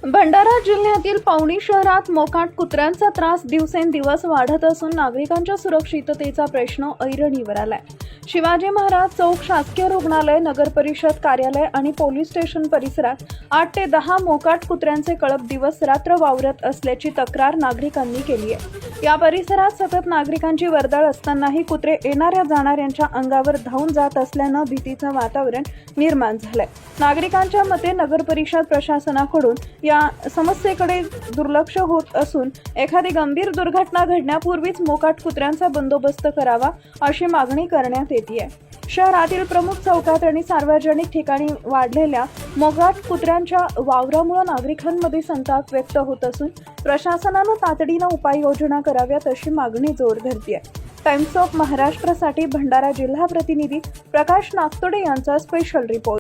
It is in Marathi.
भंडारा जिल्ह्यातील पवनी शहरात मोकाट कुत्र्यांचा त्रास दिवसेंदिवस वाढत असून नागरिकांच्या सुरक्षिततेचा प्रश्न ऐरणीवर आलाय। शिवाजी महाराज चौक शासकीय रुग्णालय, नगर परिषद कार्यालय आणि पोलीस स्टेशन परिसरात 8 ते 10 मोकाट कुत्र्यांचे कळप दिवस रात्र वावरत असल्याची तक्रार नागरिकांनी केली आहे। या परिसरात सतत नागरिकांची वर्दळ असतानाही कुत्रे येणाऱ्या जाणाऱ्यांच्या अंगावर धावून जात असल्यानं भीतीचं वातावरण निर्माण झालंय। नागरिकांच्या मते नगर परिषद प्रशासनाकडून या समस्येकडे दुर्लक्ष होत असून एखादी गंभीर दुर्घटना घडण्यापूर्वीच मोकाट कुत्र्यांचा बंदोबस्त करावा अशी मागणी करण्यात येते। शहरातील प्रमुख चौकात आणि सार्वजनिक ठिकाणी वाढलेल्या मोकाट कुत्र्यांच्या वावरामुळे नागरिकांमध्ये संताप व्यक्त होत असून प्रशासनानं तातडीनं उपाययोजना कराव्यात अशी मागणी जोर धरते। टाइम्स ऑफ महाराष्ट्रासाठी भंडारा जिल्हा प्रतिनिधी प्रकाश नागतोडे यांचा स्पेशल रिपोर्ट।